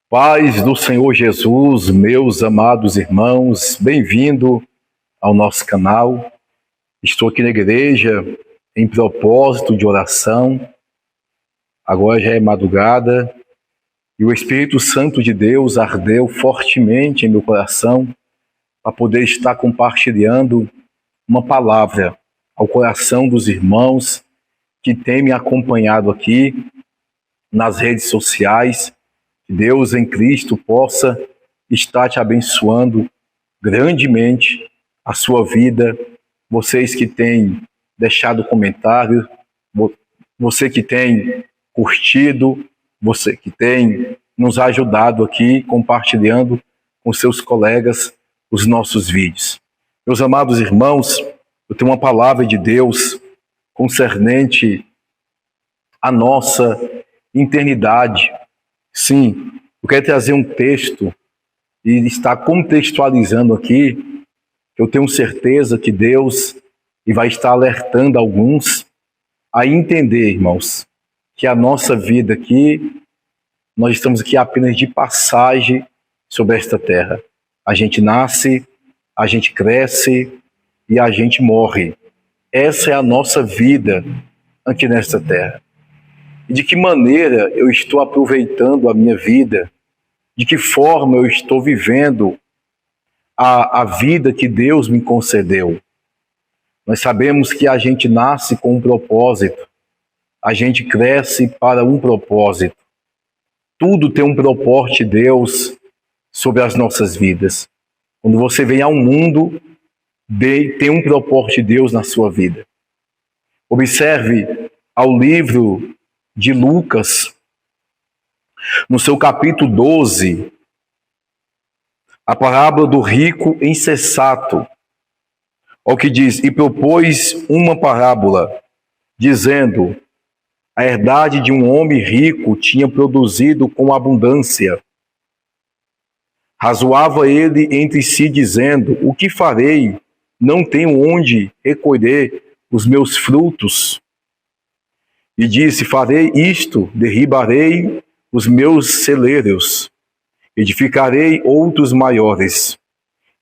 Paz do Senhor Jesus, meus amados irmãos, bem-vindo ao nosso canal. Estou aqui na igreja em propósito de oração. Agora já é madrugada e o Espírito Santo de Deus ardeu fortemente em meu coração para poder estar compartilhando uma palavra ao coração dos irmãos que têm me acompanhado aqui nas redes sociais. Que Deus em Cristo possa estar te abençoando grandemente a sua vida. Vocês que têm deixado comentário, você que tem curtido, você que tem nos ajudado aqui, compartilhando com seus colegas os nossos vídeos. Meus amados irmãos, eu tenho uma palavra de Deus concernente à nossa eternidade. Sim, eu quero trazer um texto e estar contextualizando aqui. Eu tenho certeza que Deus vai estar alertando alguns a entender, irmãos, que a nossa vida aqui, nós estamos aqui apenas de passagem sobre esta terra. A gente nasce, a gente cresce e a gente morre. Essa é a nossa vida aqui nesta terra. E de que maneira eu estou aproveitando a minha vida? De que forma eu estou vivendo a vida que Deus me concedeu? Nós sabemos que a gente nasce com um propósito, a gente cresce para um propósito. Tudo tem um propósito de Deus sobre as nossas vidas. Quando você vem ao mundo, tem um propósito de Deus na sua vida. Observe ao livro de Lucas, no seu capítulo 12, a parábola do rico insensato. Olha o que diz: e propôs uma parábola, dizendo: a herdade de um homem rico tinha produzido com abundância. Razoava ele entre si, dizendo: o que farei? Não tenho onde recolher os meus frutos. E disse: farei isto, derribarei os meus celeiros, edificarei outros maiores,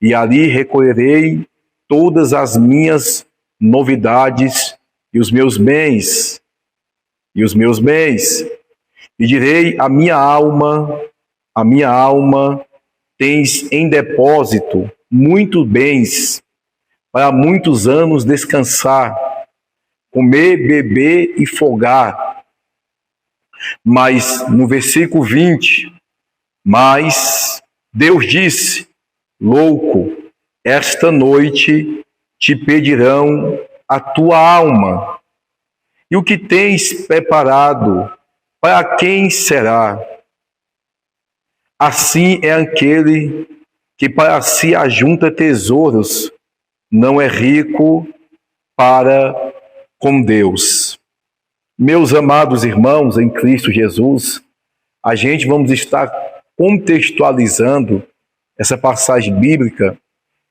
e ali recolherei todas as minhas novidades e os meus bens, e direi à minha alma, tens em depósito muitos bens, para muitos anos descansar, comer, beber e folgar. Mas no versículo 20, mas Deus disse: louco, esta noite te pedirão a tua alma, e o que tens preparado, para quem será? Assim é aquele que para si ajunta tesouros, não é rico para com Deus. Meus amados irmãos em Cristo Jesus, a gente vamos estar contextualizando essa passagem bíblica.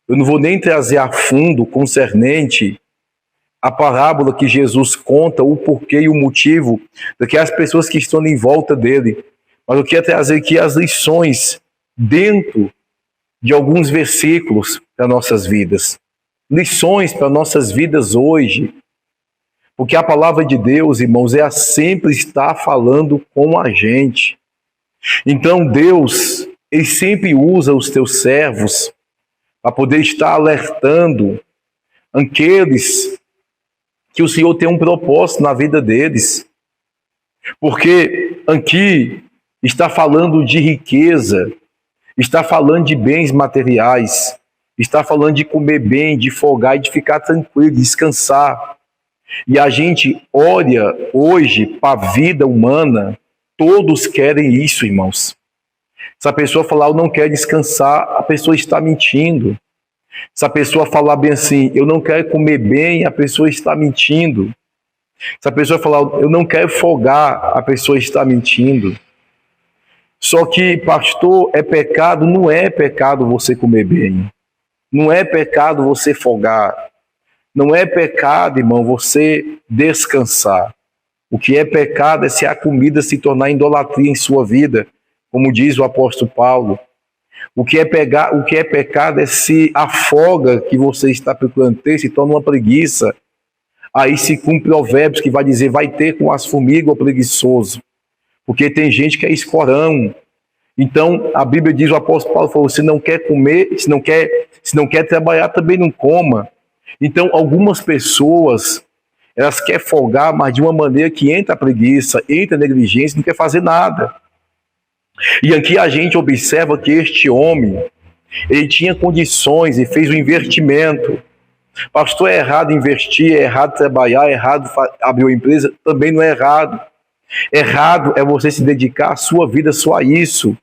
Eu não vou nem trazer a fundo concernente a parábola que Jesus conta, o porquê e o motivo daquelas pessoas que estão em volta dele. Mas eu quero trazer aqui as lições dentro de alguns versículos para nossas vidas. Lições para nossas vidas hoje. Porque a palavra de Deus, irmãos, sempre está falando com a gente. Então Deus, Ele sempre usa os teus servos para poder estar alertando aqueles que o Senhor tem um propósito na vida deles. Porque aqui está falando de riqueza, está falando de bens materiais, está falando de comer bem, de folgar e de ficar tranquilo, de descansar. E a gente olha hoje para a vida humana, todos querem isso, irmãos. Se a pessoa falar, eu não quero descansar, a pessoa está mentindo. Se a pessoa falar bem assim, eu não quero comer bem, a pessoa está mentindo. Se a pessoa falar, eu não quero folgar, a pessoa está mentindo. Só que, pastor, é pecado? Não é pecado você comer bem. Não é pecado você folgar. Não é pecado, irmão, você descansar. O que é pecado é se a comida se tornar idolatria em sua vida, como diz o apóstolo Paulo. O que é pecado é se a folga que você está procurando ter se torna uma preguiça. Aí se cumpre provérbios que vai dizer, vai ter com as formigas o preguiçoso. Porque tem gente que é escorão. Então, a Bíblia diz, o apóstolo Paulo falou, se não quer comer, se não quer trabalhar, também não coma. Então, algumas pessoas, elas querem folgar, mas de uma maneira que entra a preguiça, entra a negligência, não quer fazer nada. E aqui a gente observa que este homem, ele tinha condições e fez um investimento. Pastor, é errado investir, é errado trabalhar, é errado abrir uma empresa, também não é errado. Errado é você se dedicar a sua vida só a isso.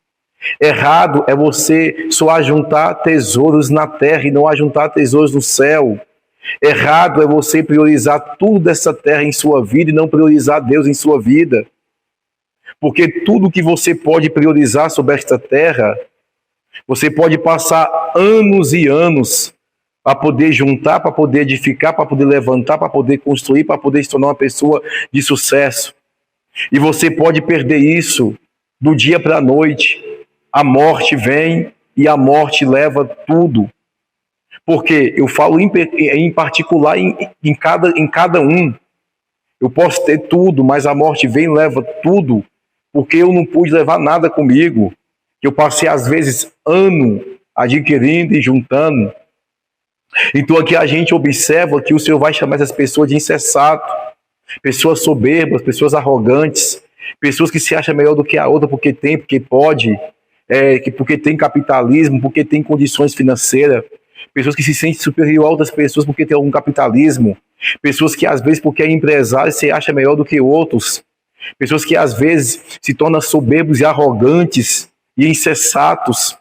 Errado é você só ajuntar tesouros na terra e não ajuntar tesouros no céu. Errado é você priorizar tudo dessa terra em sua vida e não priorizar Deus em sua vida. Porque tudo que você pode priorizar sobre esta terra, você pode passar anos e anos para poder juntar, para poder edificar, para poder levantar, para poder construir, para poder se tornar uma pessoa de sucesso. E você pode perder isso do dia para a noite. A morte vem e a morte leva tudo. Porque eu falo em particular em cada um. Eu posso ter tudo, mas a morte vem e leva tudo. Porque eu não pude levar nada comigo. Eu passei, às vezes, ano adquirindo e juntando. Então aqui a gente observa que o Senhor vai chamar essas pessoas de insensato, pessoas soberbas, pessoas arrogantes, pessoas que se acham melhor do que a outra porque tem, porque pode, porque tem capitalismo, porque tem condições financeiras, pessoas que se sentem superior a outras pessoas porque tem algum capitalismo, pessoas que às vezes porque é empresário se acha melhor do que outros, pessoas que às vezes se tornam soberbos e arrogantes e insensatos,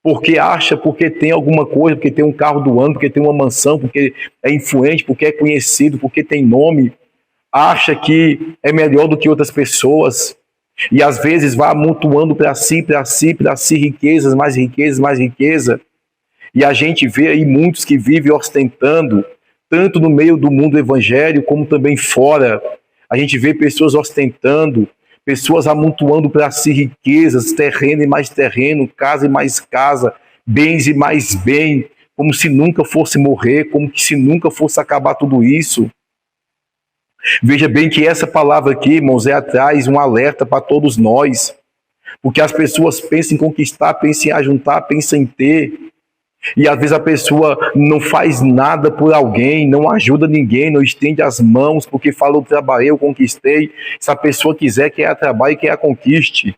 porque tem alguma coisa, porque tem um carro do ano, porque tem uma mansão, porque é influente, porque é conhecido, porque tem nome, acha que é melhor do que outras pessoas, e às vezes vai amontoando para si riquezas, mais riquezas, mais riqueza. E a gente vê aí muitos que vivem ostentando, tanto no meio do mundo evangélico, como também fora. A gente vê pessoas ostentando, pessoas amontoando para si riquezas, terreno e mais terreno, casa e mais casa, bens e mais bem, como se nunca fosse morrer, como se nunca fosse acabar tudo isso. Veja bem que essa palavra aqui, irmãos, traz um alerta para todos nós, porque as pessoas pensam em conquistar, pensam em ajuntar, pensam em ter, e às vezes a pessoa não faz nada por alguém, não ajuda ninguém, não estende as mãos, porque fala, eu trabalhei, eu conquistei. Se a pessoa quiser, que a trabalhe, que a conquiste.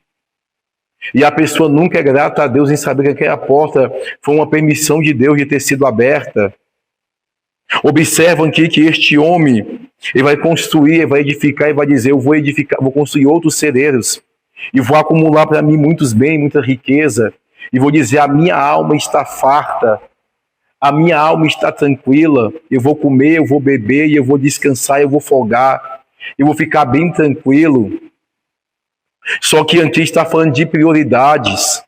E a pessoa nunca é grata a Deus em saber que aquela porta foi uma permissão de Deus de ter sido aberta. Observam aqui que este homem, ele vai construir, ele vai edificar e vai dizer, eu vou edificar, vou construir outros celeiros e vou acumular para mim muitos bens, muita riqueza. E vou dizer, a minha alma está farta, a minha alma está tranquila, eu vou comer, eu vou beber, eu vou descansar, eu vou folgar, eu vou ficar bem tranquilo. Só que aqui está falando de prioridades,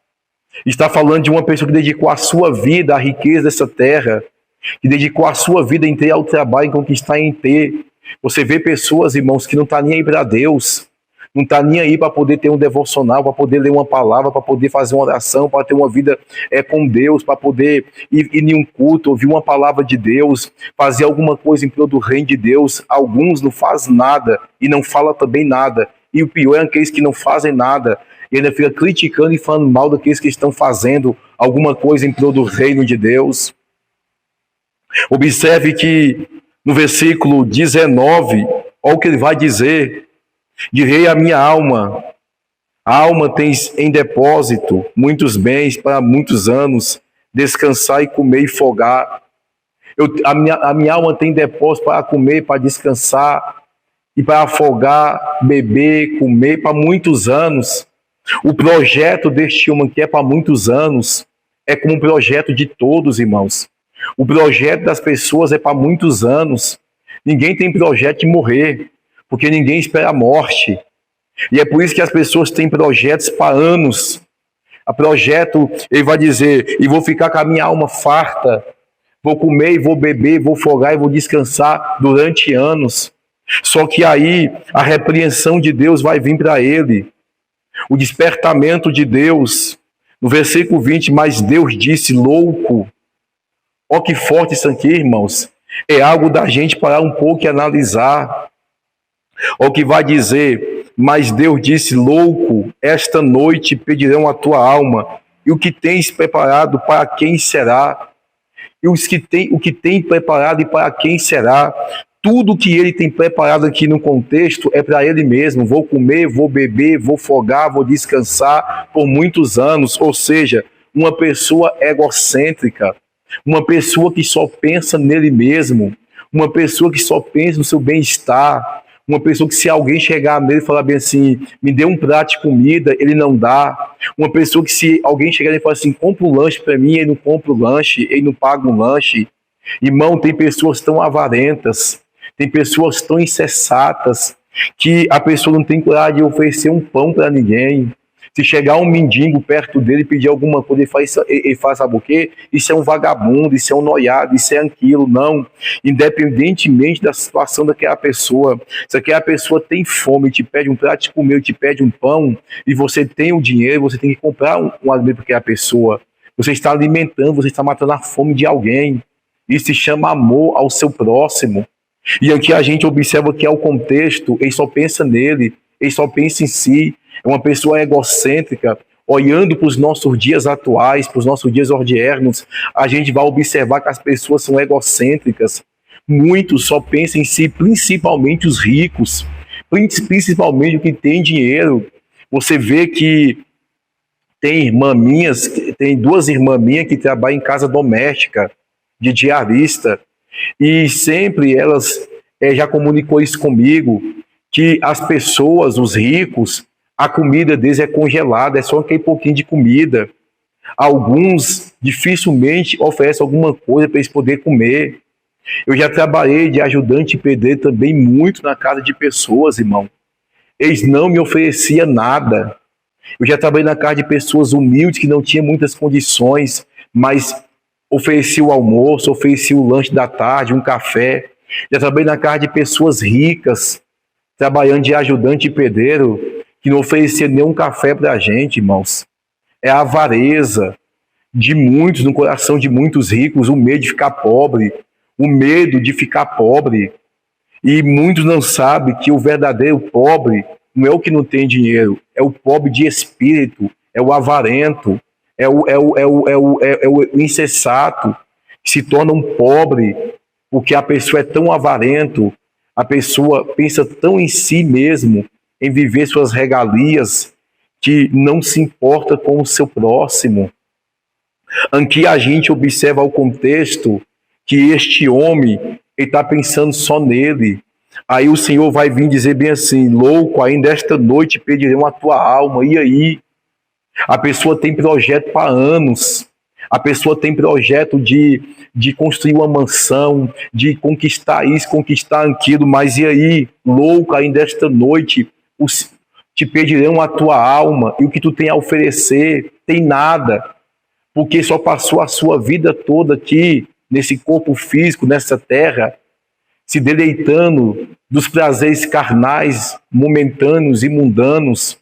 está falando de uma pessoa que dedicou a sua vida à riqueza dessa terra, que dedicou a sua vida inteira ao trabalho, em conquistar, em ter. Você vê pessoas, irmãos, que não estão nem aí para Deus, não está nem aí para poder ter um devocional, para poder ler uma palavra, para poder fazer uma oração, para ter uma vida com Deus, para poder ir em um culto, ouvir uma palavra de Deus, fazer alguma coisa em prol do reino de Deus. Alguns não fazem nada e não falam também nada. E o pior é aqueles que não fazem nada e ainda fica criticando e falando mal daqueles que estão fazendo alguma coisa em prol do reino de Deus. Observe que no versículo 19, olha o que ele vai dizer. Direi à minha alma, a alma tens em depósito muitos bens para muitos anos, descansar e comer e folgar. A minha alma tem depósito para comer, para descansar e para folgar, beber, comer para muitos anos. O projeto deste homem que é para muitos anos é como um projeto de todos, irmãos. O projeto das pessoas é para muitos anos. Ninguém tem projeto de morrer, porque ninguém espera a morte. E é por isso que as pessoas têm projetos para anos. A projeto, ele vai dizer, e vou ficar com a minha alma farta, vou comer e vou beber, vou folgar e vou descansar durante anos. Só que aí a repreensão de Deus vai vir para ele. O despertamento de Deus. No versículo 20, mas Deus disse, louco. Ó que forte isso aqui, irmãos. É algo da gente parar um pouco e analisar. Ó que vai dizer, mas Deus disse, louco, esta noite pedirão a tua alma, e o que tens preparado para quem será? E o que tem preparado e para quem será? Tudo que ele tem preparado aqui no contexto é para ele mesmo. Vou comer, vou beber, vou folgar, vou descansar por muitos anos. Ou seja, uma pessoa egocêntrica, uma pessoa que só pensa nele mesmo, uma pessoa que só pensa no seu bem-estar, uma pessoa que se alguém chegar nele e falar bem assim, me dê um prato de comida, ele não dá. Uma pessoa que se alguém chegar nele e falar assim, compra um lanche para mim, ele não compra o lanche, ele não paga um lanche. Irmão, tem pessoas tão avarentas, tem pessoas tão insensatas, que a pessoa não tem coragem de oferecer um pão para ninguém. Se chegar um mendigo perto dele e pedir alguma coisa, ele faz sabe o quê? Isso é um vagabundo, isso é um noiado, isso é aquilo. Não. Independentemente da situação daquela pessoa, se aquela pessoa tem fome, te pede um prato de comer, te pede um pão, e você tem o dinheiro, você tem que comprar um alimento para aquela pessoa. Você está alimentando, você está matando a fome de alguém. Isso se chama amor ao seu próximo. E aqui a gente observa que é o contexto, ele só pensa nele, ele só pensa em si. É uma pessoa egocêntrica, olhando para os nossos dias atuais, para os nossos dias odiernos, a gente vai observar que as pessoas são egocêntricas. Muitos só pensam em si, principalmente os ricos, principalmente o que tem dinheiro. Você vê que tem duas irmãs minhas que trabalham em casa doméstica, de diarista, e sempre elas já comunicou isso comigo, que as pessoas, os ricos, a comida deles é congelada, é só aquele pouquinho de comida. Alguns dificilmente oferecem alguma coisa para eles poderem comer. Eu já trabalhei de ajudante pedreiro também muito na casa de pessoas, irmão. Eles não me ofereciam nada. Eu já trabalhei na casa de pessoas humildes que não tinham muitas condições, mas ofereci o almoço, ofereci o lanche da tarde, um café. Já trabalhei na casa de pessoas ricas, trabalhando de ajudante pedreiro, que não oferecia nenhum café para a gente, irmãos. É a avareza de muitos, no coração de muitos ricos, o medo de ficar pobre, o medo de ficar pobre. E muitos não sabem que o verdadeiro pobre não é o que não tem dinheiro, é o pobre de espírito, é o avarento, é o insensato, que se torna um pobre, porque a pessoa é tão avarento, a pessoa pensa tão em si mesmo, em viver suas regalias, que não se importa com o seu próximo. Aqui a gente observa o contexto que este homem está pensando só nele. Aí o Senhor vai vir dizer bem assim, louco, ainda esta noite pedirão a tua alma. E aí? A pessoa tem projeto para anos. A pessoa tem projeto de construir uma mansão, de conquistar isso, conquistar aquilo. Mas e aí? Louco, ainda esta noite te pedirão a tua alma, e o que tu tem a oferecer tem nada, porque só passou a sua vida toda aqui, nesse corpo físico, nessa terra, se deleitando dos prazeres carnais, momentâneos e mundanos,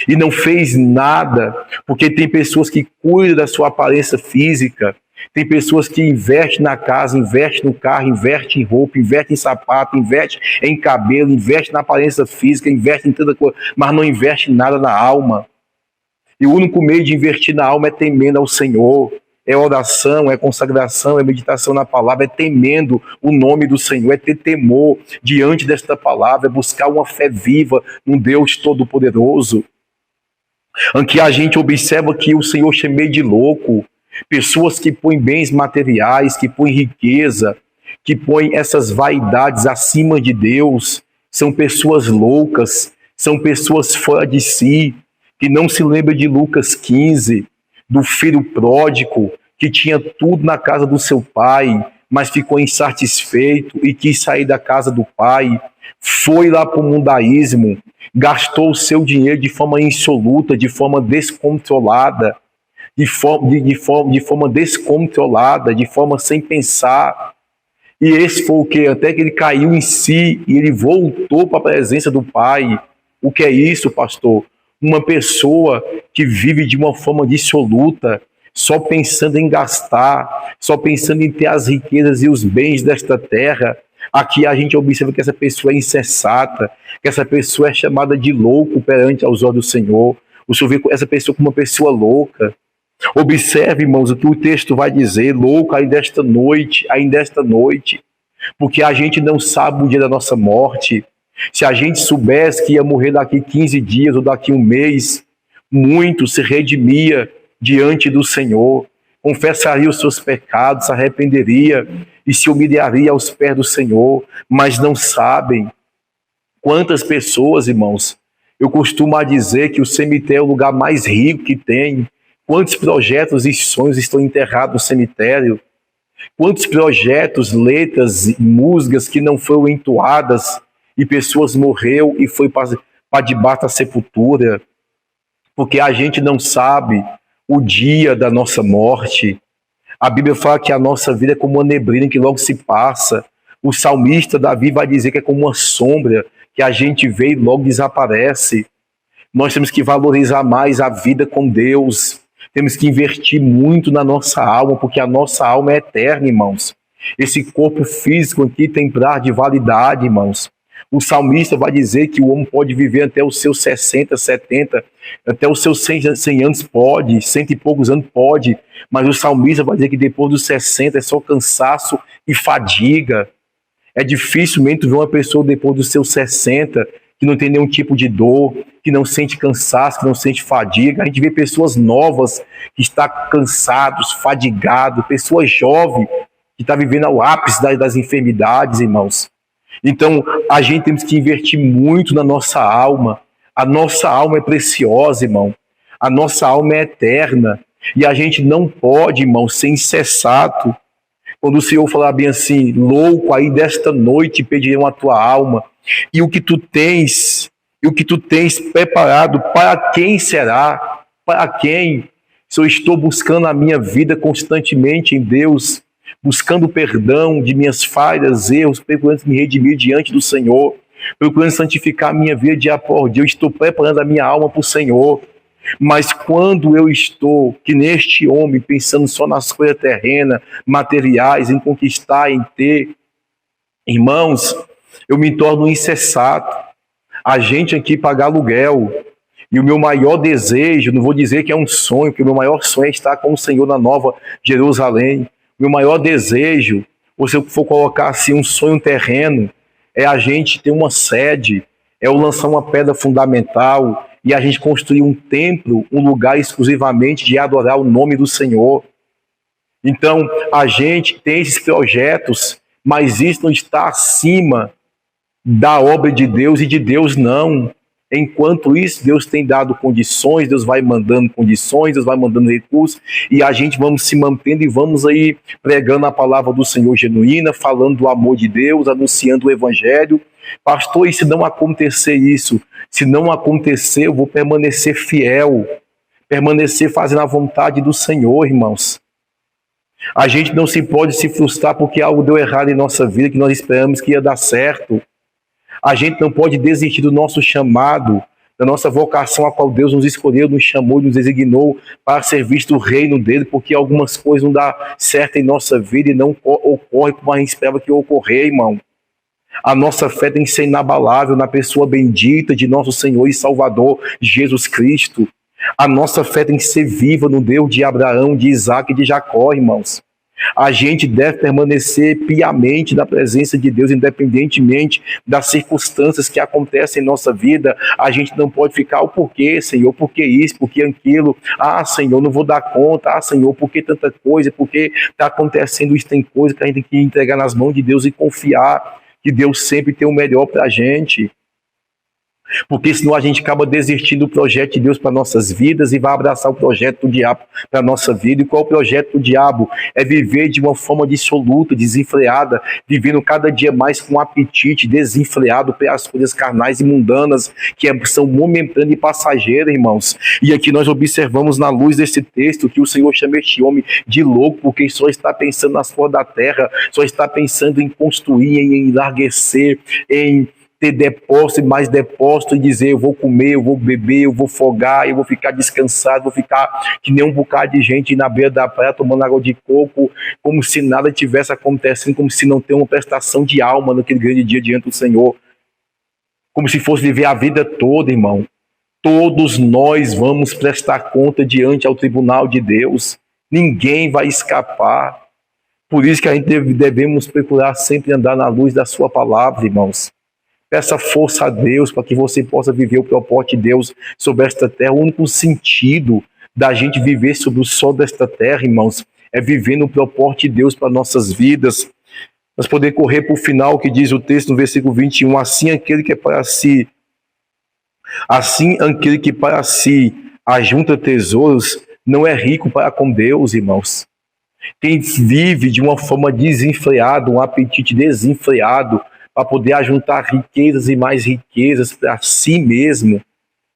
e não fez nada, porque tem pessoas que cuidam da sua aparência física, tem pessoas que investem na casa, investem no carro, investem em roupa, investem em sapato, investem em cabelo, investem na aparência física, investem em toda coisa, mas não investem nada na alma. E o único meio de investir na alma é temendo ao Senhor, é oração, é consagração, é meditação na palavra, é temendo o nome do Senhor, é ter temor diante desta palavra, é buscar uma fé viva num Deus Todo-Poderoso. Aqui a gente observa que o Senhor chamei de louco, pessoas que põem bens materiais, que põem riqueza, que põem essas vaidades acima de Deus, são pessoas loucas, são pessoas fora de si, que não se lembra de Lucas 15, do filho pródigo, que tinha tudo na casa do seu pai, mas ficou insatisfeito e quis sair da casa do pai, foi lá para o mundaísmo, gastou o seu dinheiro de forma insoluta, de forma descontrolada, de forma descontrolada, de forma sem pensar. E esse foi o que? Até que ele caiu em si e ele voltou para a presença do Pai. O que é isso, pastor? uma pessoa que vive de uma forma dissoluta, só pensando em gastar, só pensando em ter as riquezas e os bens desta terra. Aqui a gente observa que essa pessoa é insensata, que essa pessoa é chamada de louco perante aos olhos do Senhor. O Senhor vê essa pessoa como uma pessoa louca. Observe, irmãos, o que o texto vai dizer: louco ainda esta noite, porque a gente não sabe o dia da nossa morte. Se a gente soubesse que ia morrer daqui 15 dias ou daqui um mês, muito se redimia diante do Senhor, confessaria os seus pecados, se arrependeria e se humilharia aos pés do Senhor, mas não sabem. Quantas pessoas, irmãos, eu costumo dizer que o cemitério é o lugar mais rico que tem. Quantos projetos e sonhos estão enterrados no cemitério? Quantos projetos, letras e músicas que não foram entoadas e pessoas morreram e foi para debaixo da sepultura? Porque a gente não sabe o dia da nossa morte. A Bíblia fala que a nossa vida é como uma neblina que logo se passa. O salmista Davi vai dizer que é como uma sombra que a gente vê e logo desaparece. Nós temos que valorizar mais a vida com Deus. Temos que investir muito na nossa alma, porque a nossa alma é eterna, irmãos. Esse corpo físico aqui tem prazo de validade, irmãos. O salmista vai dizer que o homem pode viver até os seus 60, 70, até os seus 100 anos pode, 100 e poucos anos pode, mas o salmista vai dizer que depois dos 60 é só cansaço e fadiga. É dificilmente ver uma pessoa depois dos seus 60 que não tem nenhum tipo de dor, que não sente cansaço, que não sente fadiga. A gente vê pessoas novas que estão cansados, fadigados, pessoas jovens que estão vivendo ao ápice das enfermidades, irmãos. Então, a gente temos que investir muito na nossa alma. A nossa alma é preciosa, irmão. A nossa alma é eterna. E a gente não pode, irmão, ser insensato. Quando o Senhor falar bem assim: louco, aí desta noite pedirão a tua alma. E o que tu tens preparado, para quem será? Para quem? Se eu estou buscando a minha vida constantemente em Deus, buscando perdão de minhas falhas, erros, procurando me redimir diante do Senhor, procurando santificar a minha vida dia por dia, eu estou preparando a minha alma para o Senhor. Mas quando eu estou, que neste homem, pensando só nas coisas terrenas, materiais, em conquistar, em ter, irmãos, eu me torno insensato. A gente aqui paga aluguel, e o meu maior desejo, não vou dizer que é um sonho, porque o meu maior sonho é estar com o Senhor na Nova Jerusalém. Meu maior desejo, ou se eu for colocar assim um sonho terreno, é a gente ter uma sede, é eu lançar uma pedra fundamental e a gente construir um templo, um lugar exclusivamente de adorar o nome do Senhor. Então, a gente tem esses projetos, mas isso não está acima da obra de Deus e de Deus não. Enquanto isso, Deus tem dado condições, Deus vai mandando condições, Deus vai mandando recursos, e a gente vamos se mantendo e vamos aí pregando a palavra do Senhor genuína, falando do amor de Deus, anunciando o Evangelho. Pastor, e se não acontecer isso? Se não acontecer, eu vou permanecer fiel, permanecer fazendo a vontade do Senhor, irmãos. A gente não se pode se frustrar porque algo deu errado em nossa vida, que nós esperamos que ia dar certo. A gente não pode desistir do nosso chamado, da nossa vocação a qual Deus nos escolheu, nos chamou, nos designou para servir do reino dele, porque algumas coisas não dão certo em nossa vida e não ocorre como a gente esperava que ocorrer, irmão. A nossa fé tem que ser inabalável na pessoa bendita de nosso Senhor e Salvador Jesus Cristo. A nossa fé tem que ser viva no Deus de Abraão, de Isaac e de Jacó, irmãos. A gente deve permanecer piamente na presença de Deus, independentemente das circunstâncias que acontecem em nossa vida. A gente não pode ficar, o porquê, Senhor, por que isso, por que aquilo? Ah, Senhor, não vou dar conta. Ah, Senhor, por que tanta coisa? Por que está acontecendo isso? Tem coisa que a gente tem que entregar nas mãos de Deus e confiar que Deus sempre tem o melhor para a gente. Porque senão a gente acaba desistindo do projeto de Deus para nossas vidas e vai abraçar o projeto do diabo para a nossa vida. E qual é o projeto do diabo? É viver de uma forma dissoluta, desenfreada, vivendo cada dia mais com um apetite desenfreado pelas coisas carnais e mundanas, que são momentâneas e passageiras, irmãos. E aqui nós observamos na luz desse texto que o Senhor chama este homem de louco, porque só está pensando nas coisas da terra, só está pensando em construir, em enlarguecer, em ter depósito e mais depósito e dizer, eu vou comer, eu vou beber, eu vou folgar, eu vou ficar descansado, vou ficar que nem um bocado de gente na beira da praia tomando água de coco, como se nada tivesse acontecendo, como se não tem uma prestação de alma naquele grande dia diante do Senhor, como se fosse viver a vida toda, irmão. Todos nós vamos prestar conta diante ao tribunal de Deus. Ninguém vai escapar. Por isso que a gente devemos procurar sempre andar na luz da sua palavra, irmãos. Peça força a Deus para que você possa viver o propósito de Deus sobre esta terra. O único sentido da gente viver sobre o sol desta terra, irmãos, é viver no propósito de Deus para nossas vidas. Nós podemos correr para o final, que diz o texto no versículo 21, assim aquele que para si ajunta tesouros, não é rico para com Deus, irmãos. Quem vive de uma forma desenfreada, um apetite desenfreado, para poder ajuntar riquezas e mais riquezas para si mesmo,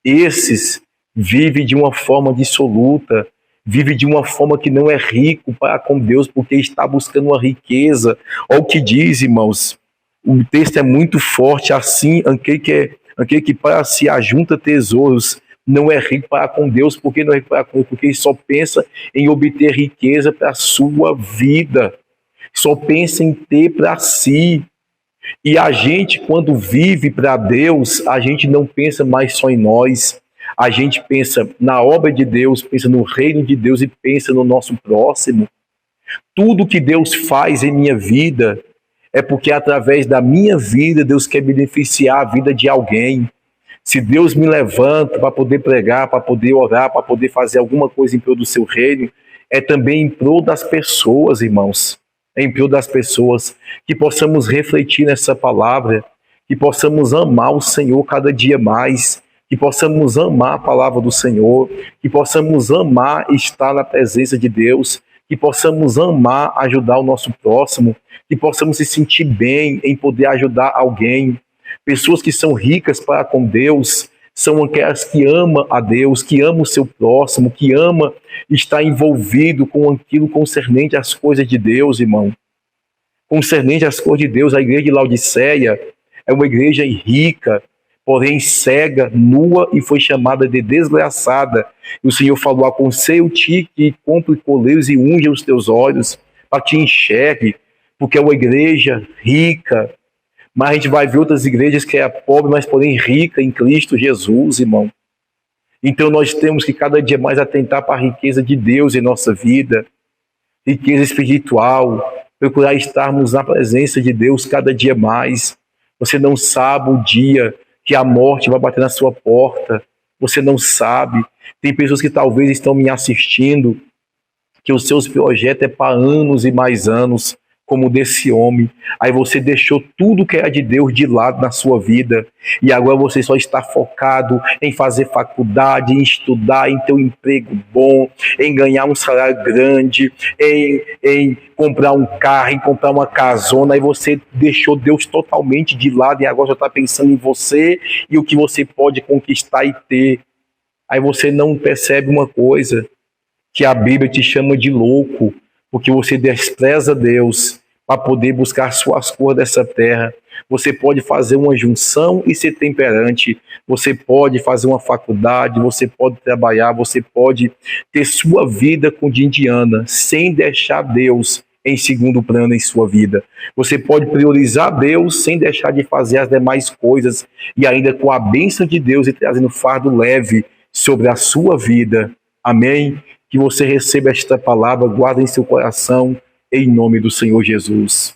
esses vivem de uma forma dissoluta, vive de uma forma que não é rico para com Deus, porque está buscando uma riqueza. Olha o que diz, irmãos, o texto é muito forte, assim, aquele que para si ajunta tesouros, não é rico para com Deus. Por que não é rico para com Deus? Porque ele só pensa em obter riqueza para a sua vida, só pensa em ter para si. E a gente, quando vive para Deus, a gente não pensa mais só em nós, a gente pensa na obra de Deus, pensa no reino de Deus e pensa no nosso próximo. Tudo que Deus faz em minha vida é porque através da minha vida Deus quer beneficiar a vida de alguém. Se Deus me levanta para poder pregar, para poder orar, para poder fazer alguma coisa em prol do seu reino, é também em prol das pessoas, irmãos. É em prol das pessoas, que possamos refletir nessa palavra, que possamos amar o Senhor cada dia mais, que possamos amar a palavra do Senhor, que possamos amar estar na presença de Deus, que possamos amar ajudar o nosso próximo, que possamos se sentir bem em poder ajudar alguém. Pessoas que são ricas para com Deus são aquelas que amam a Deus, que amam o seu próximo, que amam estar envolvido com aquilo concernente às coisas de Deus, irmão. Concernente às coisas de Deus, a igreja de Laodiceia é uma igreja rica, porém cega, nua, e foi chamada de desgraçada. E o Senhor falou, aconselho-te que compre coleiros e unja os teus olhos, para que te enxergue, porque é uma igreja rica. Mas a gente vai ver outras igrejas que é pobre, mas porém rica em Cristo Jesus, irmão. Então nós temos que cada dia mais atentar para a riqueza de Deus em nossa vida, riqueza espiritual, procurar estarmos na presença de Deus cada dia mais. Você não sabe o dia que a morte vai bater na sua porta, você não sabe. Tem pessoas que talvez estão me assistindo, que os seus projetos é para anos e mais anos, como o desse homem. Aí você deixou tudo que era de Deus de lado na sua vida, e agora você só está focado em fazer faculdade, em estudar, em ter um emprego bom, em ganhar um salário grande, em comprar um carro, em comprar uma casona. Aí você deixou Deus totalmente de lado e agora só está pensando em você e o que você pode conquistar e ter. Aí você não percebe uma coisa, que a Bíblia te chama de louco, porque você despreza Deus para poder buscar suas cores dessa terra. Você pode fazer uma junção e ser temperante, você pode fazer uma faculdade, você pode trabalhar, você pode ter sua vida cotidiana, sem deixar Deus em segundo plano em sua vida. Você pode priorizar Deus sem deixar de fazer as demais coisas, e ainda com a bênção de Deus e trazendo fardo leve sobre a sua vida. Amém? Que você receba esta palavra, guarde em seu coração, em nome do Senhor Jesus.